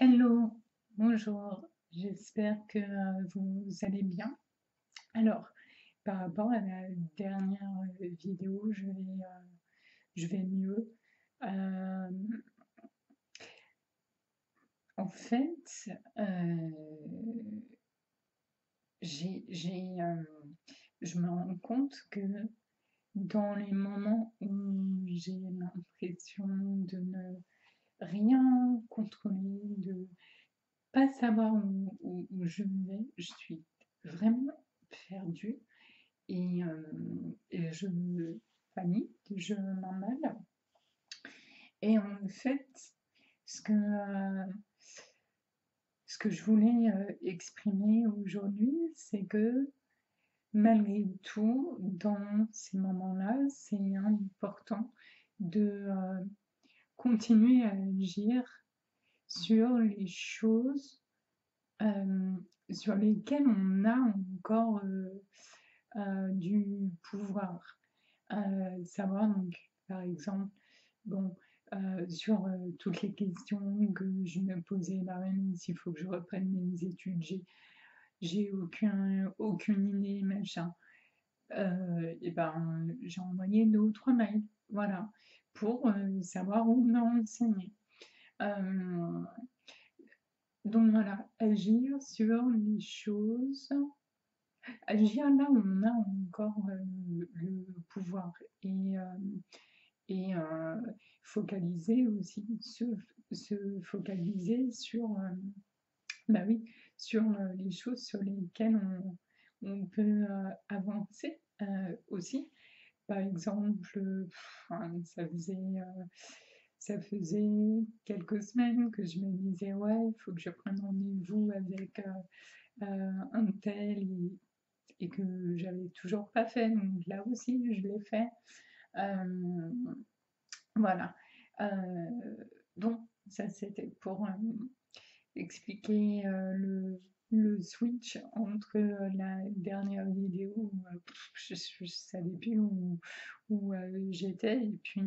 Hello, bonjour, j'espère que vous allez bien. Alors, par rapport à la dernière vidéo, je vais mieux. Euh, En fait, je me rends compte que dans les moments où j'ai l'impression de ne rien contrôler, de pas savoir où je vais, je suis vraiment perdue et je panique, je m'emballe. Et en fait, ce que, euh, ce que je voulais exprimer aujourd'hui, c'est que malgré tout, dans ces moments-là, c'est important de continuer à agir sur les choses euh, sur lesquelles on a encore du pouvoir. Savoir donc, par exemple, bon, sur toutes les questions que je me posais, bah, même s'il faut que je reprenne mes études, j'ai aucune idée, machin. Et ben, j'ai envoyé 2 ou 3 mails, voilà, pour savoir où me renseigner. Euh, donc voilà, agir sur les choses, agir là où on a encore le pouvoir et focaliser aussi, se focaliser sur, bah oui, sur les choses sur lesquelles on peut avancer aussi. Par exemple, enfin, ça faisait quelques semaines que je me disais, ouais, il faut que je prenne rendez-vous avec un tel et que j'avais toujours pas fait. Donc là aussi, je l'ai fait. Euh, voilà. Donc, ça, c'était pour expliquer le switch entre la dernière vidéo où je savais plus où j'étais et puis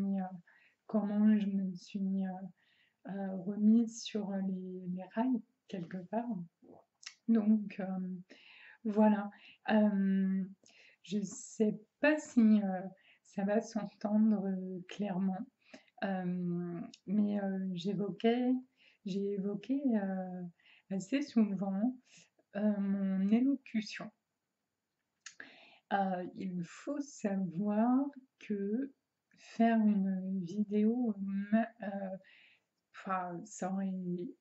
comment je me suis remise sur les rails quelque part. Donc voilà. Euh, je sais pas si ça va s'entendre clairement, mais j'ai évoqué assez souvent mon élocution. Il faut savoir que faire une vidéo, enfin, ça aurait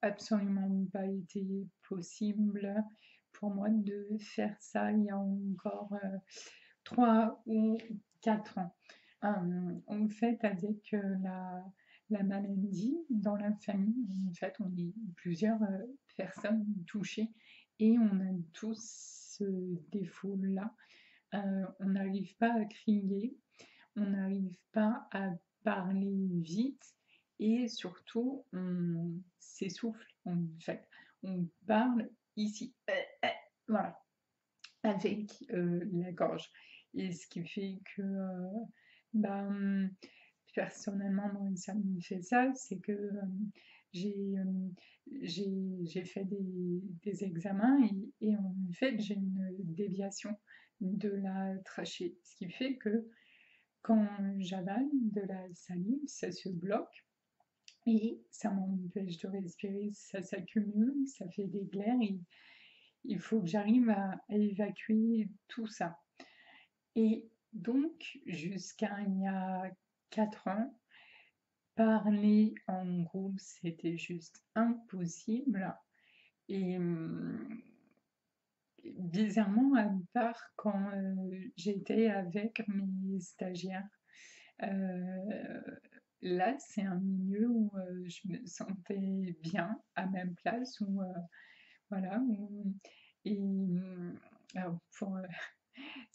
absolument pas été possible pour moi de faire ça il y a encore 3 ou 4 ans. En fait, avec la maladie dans la famille, en fait, on est plusieurs personnes touchées et on a tous ce défaut-là. On n'arrive pas à crier, on n'arrive pas à parler vite et surtout on s'essouffle en fait. On parle ici, voilà, avec la gorge. Et ce qui fait que, bah, personnellement, moi, ça me fait ça, c'est que j'ai j'ai fait des examens et en fait, j'ai une déviation de la trachée. Ce qui fait que quand j'avale de la salive, ça se bloque et ça m'empêche de respirer, ça s'accumule, ça fait des glaires et il faut que j'arrive à évacuer tout ça. Et donc, jusqu'à il y a 4 ans, parler en groupe, c'était juste impossible. Et bizarrement, à part quand j'étais avec mes stagiaires, euh, là, c'est un milieu où je me sentais bien à ma place, où, voilà, et alors, pour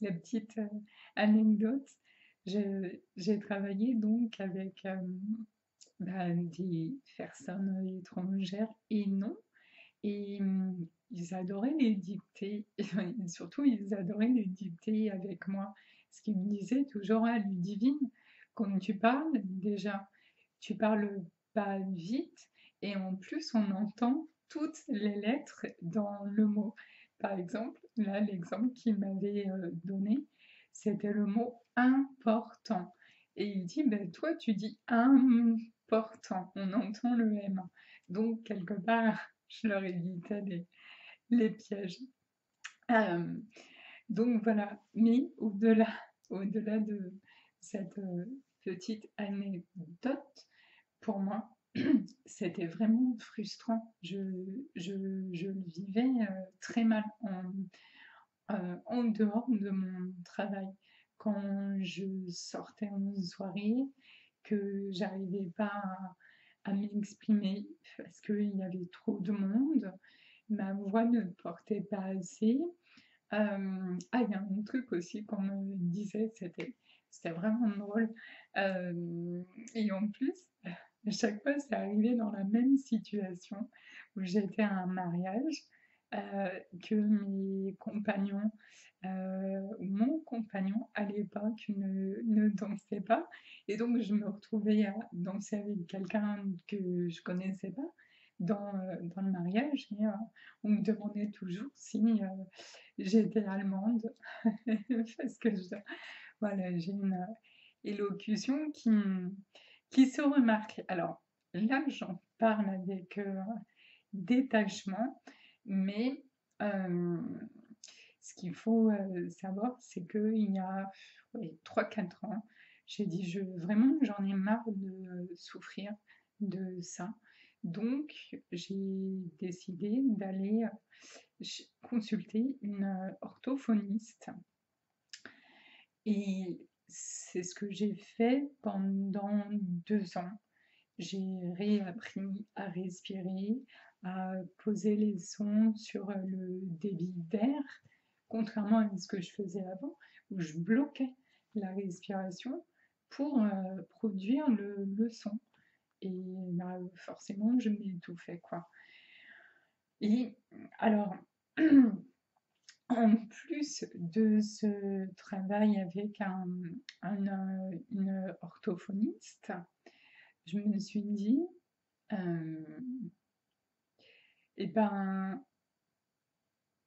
la petite anecdote, j'ai travaillé donc avec bah, des personnes étrangères et non, et ils adoraient les dicter, et surtout ils adoraient les dicter avec moi, ce qu'ils me disaient toujours, ah Ludivine, quand tu parles, déjà, tu parles pas vite, et en plus on entend toutes les lettres dans le mot. Par exemple, là, l'exemple qu'il m'avait donné, c'était le mot important. Et il dit, ben, toi, tu dis important, on entend le M. Donc, quelque part, je leur évitais les pièges. Euh, donc voilà, mais au-delà de cette petite anecdote, pour moi, c'était vraiment frustrant. Je le vivais très mal en dehors de mon travail. Quand je sortais en soirée, que j'arrivais pas à m'exprimer parce qu'il y avait trop de monde, ma voix ne portait pas assez. Il y a un truc aussi qu'on me disait, c'était vraiment drôle. Et en plus, à chaque fois, c'est arrivé dans la même situation où j'étais à un mariage, que mes compagnons, ou mon compagnon à l'époque ne dansait pas. Et donc, je me retrouvais à danser avec quelqu'un que je connaissais pas dans le mariage. Et on me demandait toujours si j'étais allemande, parce que voilà, j'ai une élocution qui se remarque. Alors là, j'en parle avec détachement, mais ce qu'il faut savoir, c'est qu'il y a 3-4 ans, j'ai dit, vraiment, j'en ai marre de souffrir de ça. Donc, j'ai décidé d'aller consulter une orthophoniste. Et c'est ce que j'ai fait pendant 2 ans. J'ai réappris à respirer, à poser les sons sur le débit d'air, contrairement à ce que je faisais avant, où je bloquais la respiration pour produire le son. Et bah, forcément, je m'étouffais, quoi. Et alors, en plus de ce travail avec une orthophoniste, je me suis dit, eh ben,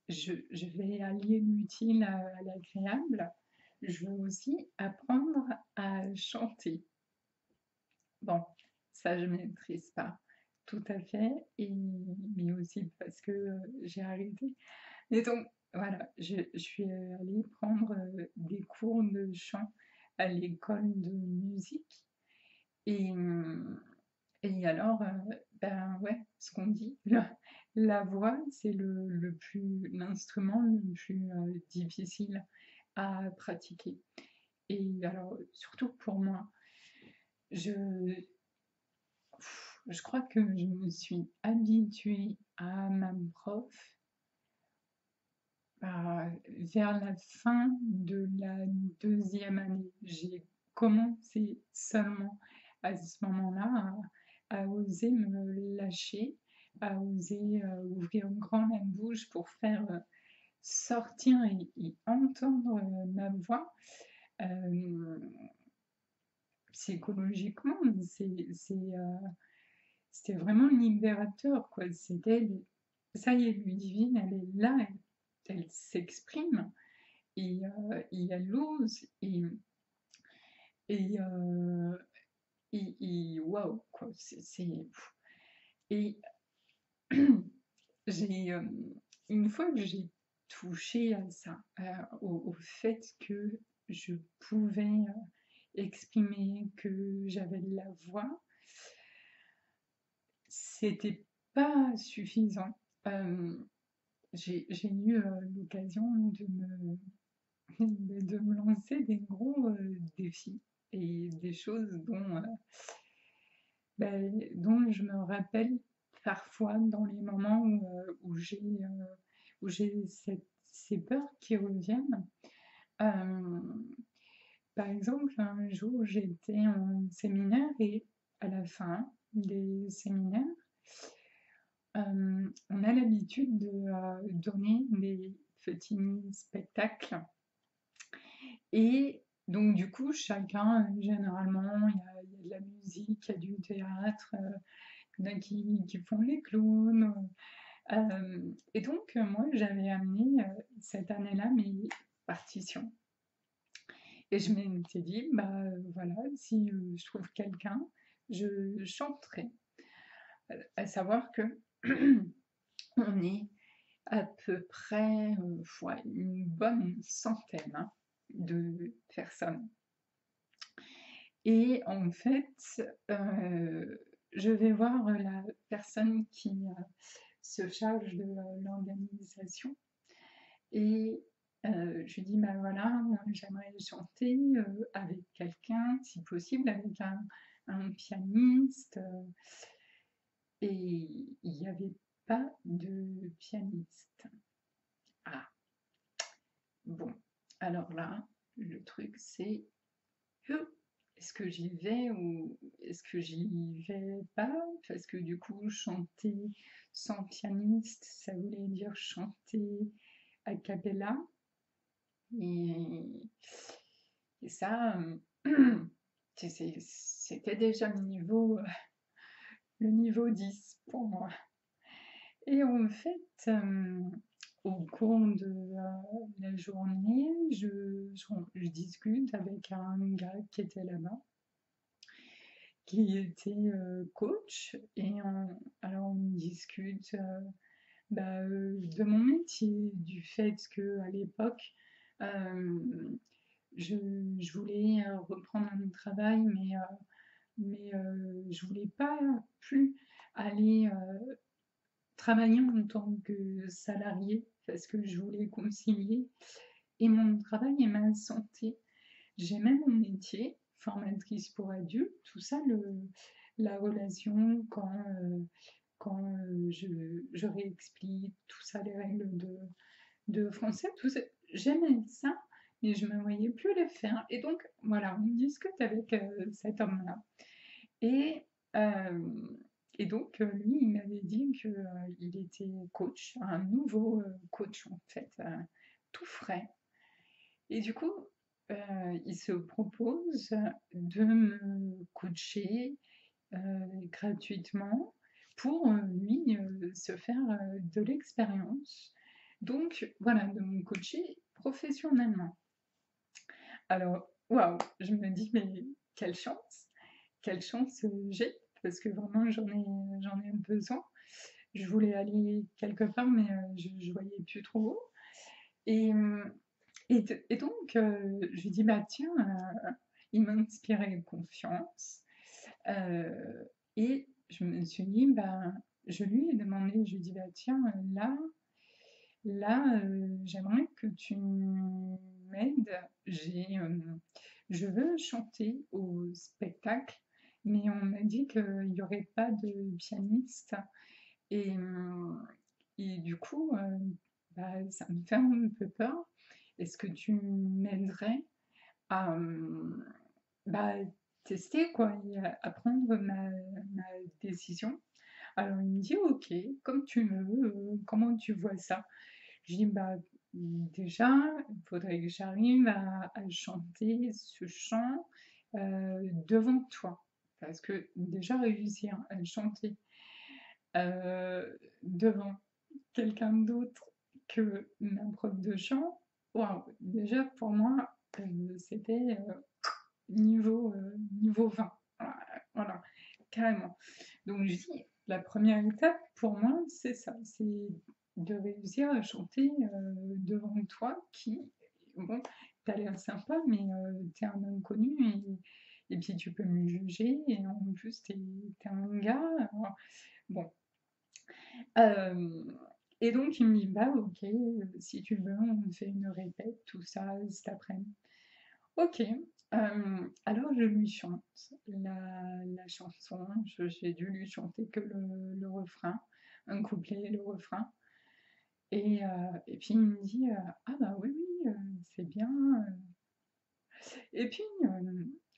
je vais allier l'utile à l'agréable. Je veux aussi apprendre à chanter. Bon, ça, je ne maîtrise pas tout à fait, mais aussi parce que j'ai arrêté. Et donc, voilà, je suis allée prendre des cours de chant à l'école de musique. Et, et alors, ben ouais, ce qu'on dit, la voix, c'est l'instrument le plus difficile à pratiquer. Et alors, surtout pour moi, je, je crois que je me suis habituée à ma prof vers la fin de la 2e année. J'ai commencé seulement à ce moment-là à oser me lâcher, à oser ouvrir grand la bouche pour faire sortir et entendre ma voix. Euh, Psychologiquement, c'était vraiment libérateur, quoi. Ça y est, Ludivine, elle est là, elle s'exprime et elle ose et, euh, waouh, quoi. Et j'ai, une fois que j'ai touché à ça, au fait que je pouvais exprimer, que j'avais de la voix, c'était pas suffisant. J'ai eu l'occasion de me lancer des gros défis et des choses dont je me rappelle parfois dans les moments où j'ai ces peurs qui reviennent. Euh, Par exemple, un jour, j'étais en séminaire et à la fin des séminaires, on a l'habitude de donner des petits spectacles. Et donc, du coup, chacun, généralement, il y a de la musique, il y a du théâtre, Il y en a qui font les clowns. Et donc, moi, j'avais amené cette année-là mes partitions. Et je m'étais dit, bah voilà, si je trouve quelqu'un, je chanterai. À savoir que on est à peu près ouais, une bonne centaine hein, de personnes. Et en fait, je vais voir la personne qui se charge de l'organisation et je lui dis, bah voilà, moi j'aimerais chanter avec quelqu'un, si possible, avec un pianiste. Et il n'y avait pas de pianiste. Ah, bon, alors là, le truc c'est, est-ce que j'y vais ou est-ce que j'y vais pas? Parce que du coup, chanter sans pianiste, ça voulait dire chanter a cappella. Et, et ça, c'était déjà le niveau 10 pour moi. Et en fait, au cours de la journée, je discute avec un gars qui était là-bas, qui était coach, et alors on discute de mon métier, du fait que à l'époque, je, je voulais reprendre un travail, mais je voulais pas plus aller travailler en tant que salarié parce que je voulais concilier et mon travail et ma santé. J'aimais mon métier, formatrice pour adultes, tout ça, la relation quand je réexplique tout ça, les règles de français, tout ça, j'aimais ça, mais je ne me voyais plus le faire. Et donc, voilà, on discute avec cet homme-là. Et, euh, et donc, lui, il m'avait dit qu'il était coach, un nouveau coach en fait, tout frais. Et du coup, il se propose de me coacher gratuitement pour lui se faire de l'expérience. Donc voilà, de me coacher professionnellement. Alors, waouh, je me dis, mais quelle chance j'ai, parce que vraiment j'en ai besoin. Je voulais aller quelque part, mais je voyais plus trop. Et, et donc, je lui dis, bah tiens, il m'a inspiré confiance. Et je me suis dit, bah, je lui ai demandé, je lui ai dit, bah tiens, là, j'aimerais que tu m'aides. Je veux chanter au spectacle, mais on m'a dit qu'il n'y aurait pas de pianiste. Et, et du coup, bah, ça me fait un peu peur. Est-ce que tu m'aiderais à bah, tester quoi, et à prendre ma décision? Alors il me dit, ok, comme tu veux, comment tu vois ça? Je dis, bah, déjà, il faudrait que j'arrive à chanter ce chant devant toi. Parce que déjà réussir à chanter devant quelqu'un d'autre que ma prof de chant, waouh, déjà pour moi, c'était niveau 20. Voilà, carrément. Donc je dis, la première étape pour moi, c'est ça, c'est de réussir à chanter devant toi qui, bon, t'as l'air sympa, mais t'es un inconnu et puis tu peux me juger et en plus t'es un gars. Alors, bon. Euh, et donc il me dit, bah ok, si tu veux, on fait une répète, tout ça cet après-midi. Ok, alors je lui chante la chanson, j'ai dû lui chanter que le refrain, un couplet et le refrain. Et puis il me dit, ah bah oui, oui, c'est bien. Et puis,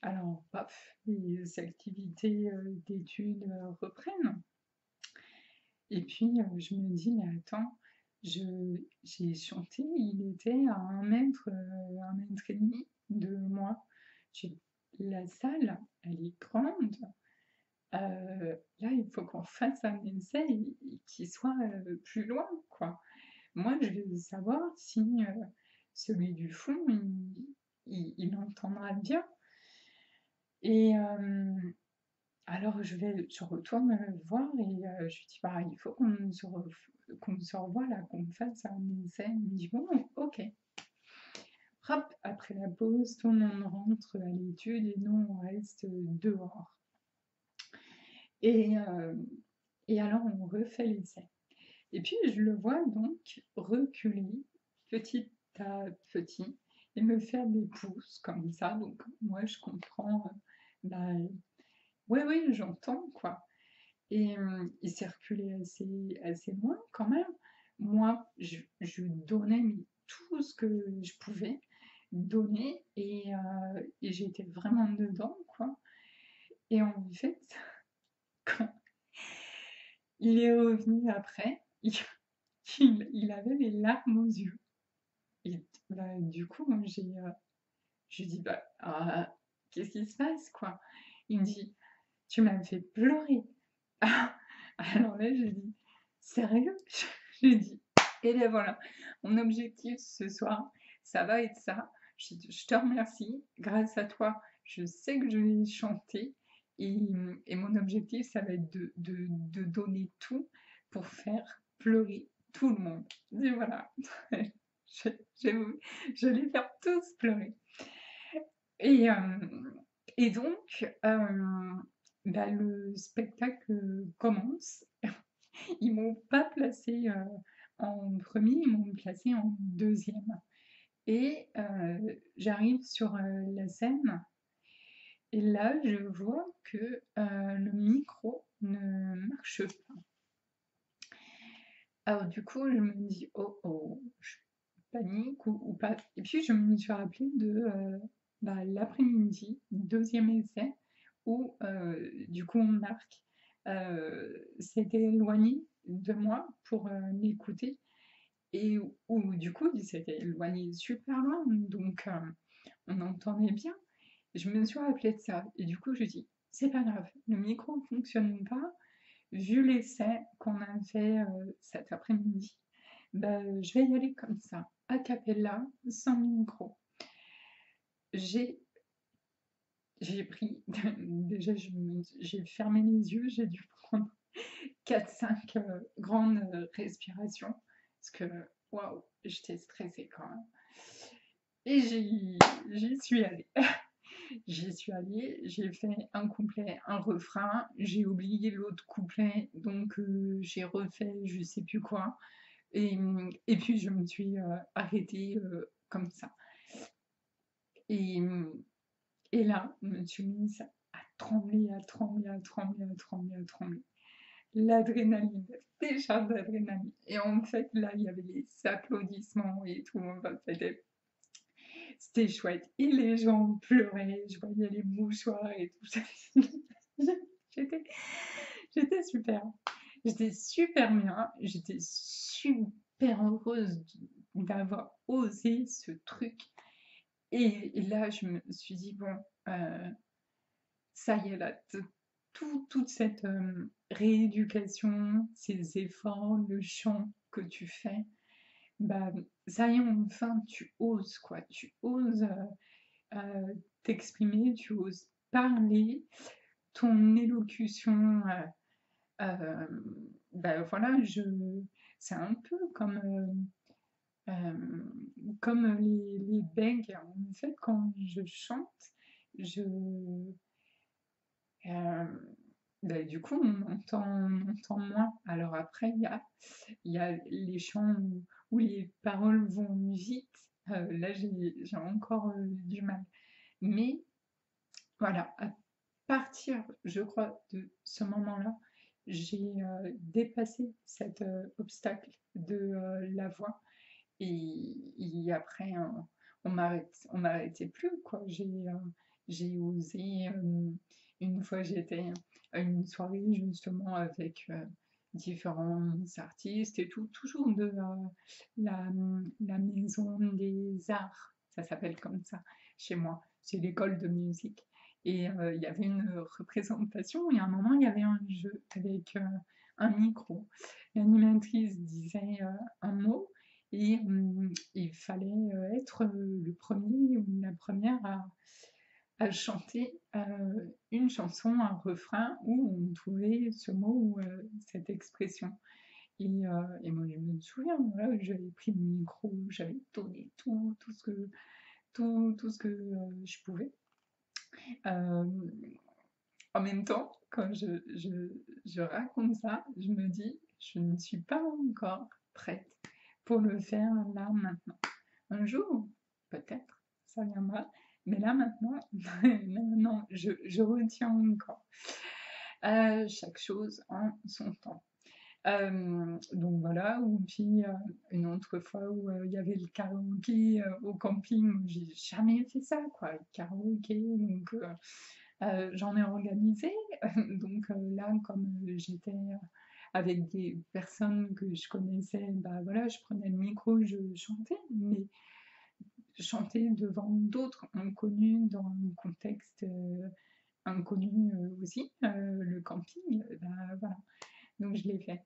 alors, paf, les activités d'études reprennent. Et puis je me dis, mais attends, j'ai chanté, il était à 1 mètre et demi de moi. J'ai- La salle, elle est grande. là, il faut qu'on fasse un essai qui soit plus loin, quoi. Moi, je veux savoir si celui du fond, il entendra bien. Et alors, je retourne le voir et je lui dis, bah, il faut qu'on se revoie là, qu'on fasse un essai. Il me dit, bon, ok. Hop, après la pause, tout le monde rentre à l'étude et nous, on reste dehors. Et, euh, et alors, on refait l'essai. Et puis, je le vois donc reculer petit à petit et me faire des pouces comme ça. Donc, moi, je comprends. Bah, oui, oui, j'entends, quoi. Et il s'est reculé assez loin quand même. Moi, je donnais tout ce que je pouvais donner et j'étais vraiment dedans, quoi. Et en fait, quand il est revenu après, il avait les larmes aux yeux. Et bah, du coup, moi, je lui dis, bah, qu'est-ce qui se passe, quoi? Il me dit, tu m'as fait pleurer. Alors là, j'ai dit, sérieux? J'ai dit, et bien voilà, mon objectif ce soir, ça va être ça. Je te remercie. Grâce à toi, je sais que je vais chanter. Et mon objectif, ça va être de donner tout pour faire pleurer tout le monde. Et voilà, je, je vais les faire tous pleurer. Et, et donc, bah, le spectacle commence. Ils m'ont pas placé en premier, ils m'ont placé en deuxième. Et j'arrive sur la scène et là, je vois que le micro ne marche pas. Alors du coup, je me dis, oh oh, je panique ou pas. Et puis je me suis rappelé de bah, l'après-midi, deuxième essai, où du coup Marc s'était éloigné de moi pour m'écouter et où du coup il s'était éloigné super loin, donc on entendait bien. Je me suis rappelé de ça et du coup je dis, c'est pas grave, le micro ne fonctionne pas, vu l'essai qu'on a fait cet après-midi. Ben, je vais y aller comme ça, a cappella, sans micro. J'ai j'ai pris, déjà j'ai fermé les yeux, j'ai dû prendre 4-5 grandes respirations, parce que waouh, j'étais stressée quand même. Et j'y suis allée. J'y suis allée, j'ai fait un couplet, un refrain, j'ai oublié l'autre couplet, donc j'ai refait je sais plus quoi. Et puis je me suis arrêtée comme ça. Et, et là, je me suis mise à trembler, à trembler, à trembler, à trembler, à trembler. L'adrénaline, déjà d'adrénaline. Et en fait, là, il y avait les applaudissements et tout. Enfin, c'était chouette. Et les gens pleuraient, je voyais les mouchoirs et tout ça. J'étais, j'étais super. J'étais super bien. J'étais super heureuse d'avoir osé ce truc. Et là, je me suis dit, bon, ça y est, là, toute cette rééducation, ces efforts, le chant que tu fais, bah, ça y est, enfin, tu oses, quoi. Tu oses t'exprimer, tu oses parler, ton élocution, bah, voilà, c'est un peu comme les bègues. En fait, quand je chante, je, euh, bah, du coup, on entend moins. Alors après, il y a les chants où les paroles vont vite. Là, j'ai encore du mal. Mais voilà, à partir, je crois, de ce moment-là, j'ai dépassé cet obstacle de la voix. Et après, on m'arrêtait plus, quoi. J'ai osé. Une fois, j'étais à une soirée justement avec différents artistes et tout, toujours de la, la maison des arts, ça s'appelle comme ça chez moi. C'est l'école de musique. Et il y avait une représentation et à un moment, il y avait un jeu avec un micro. L'animatrice disait un mot et il fallait être le premier ou la première à chanter une chanson, un refrain où on trouvait ce mot ou cette expression. Et moi, je me souviens, voilà, j'avais pris le micro, j'avais donné tout ce que je pouvais. Euh, En même temps, quand je raconte ça, je me dis, je ne suis pas encore prête pour le faire là, maintenant. Un jour, peut-être, ça viendra, mais là, maintenant, non, je retiens encore. Chaque chose en son temps. Donc voilà, ou puis une autre fois où il y avait le karaoké au camping, j'ai jamais fait ça, quoi, le karaoké, donc j'en ai organisé, donc là, comme j'étais avec des personnes que je connaissais, bah voilà, je prenais le micro, je chantais, mais chanter devant d'autres inconnus dans un contexte inconnu aussi, le camping, bah voilà, donc je l'ai fait.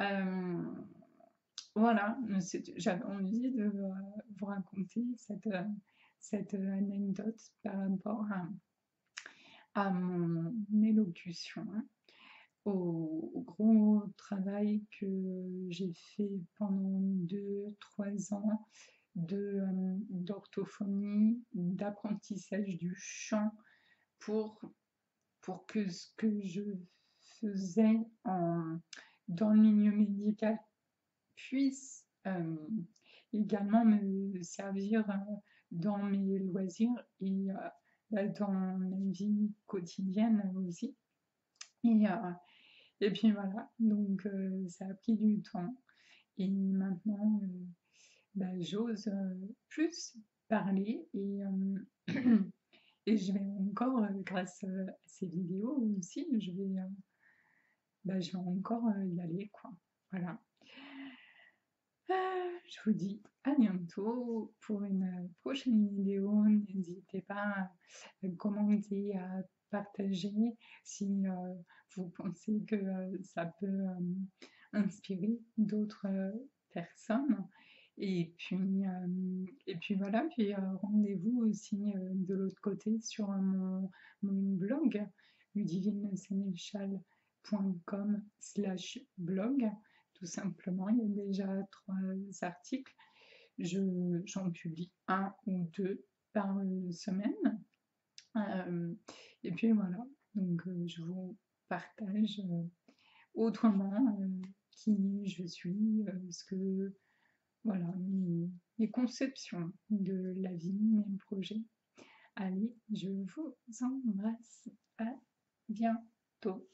Euh, voilà, j'avais envie de vous raconter cette anecdote par rapport à mon élocution, au gros travail que j'ai fait pendant 2, 3 ans d'orthophonie, d'apprentissage du chant pour, pour que ce que je faisais dans le milieu médical puisse également me servir dans mes loisirs et dans ma vie quotidienne aussi. Et, et puis voilà, donc ça a pris du temps. Et maintenant, j'ose plus parler et je vais encore, grâce à ces vidéos aussi, je vais encore y aller, quoi. Voilà. Je vous dis à bientôt pour une prochaine vidéo. N'hésitez pas à commenter, à partager si vous pensez que ça peut inspirer d'autres personnes. Et puis voilà, puis rendez-vous aussi de l'autre côté sur mon blog, ludivinesénéchal.com/blog. Tout simplement, il y a déjà 3 articles. J'en publie 1 ou 2 par semaine. Et puis voilà, donc je vous partage autrement qui je suis, ce que, voilà, mes conceptions de la vie, mes projets. Allez, je vous embrasse. À bientôt.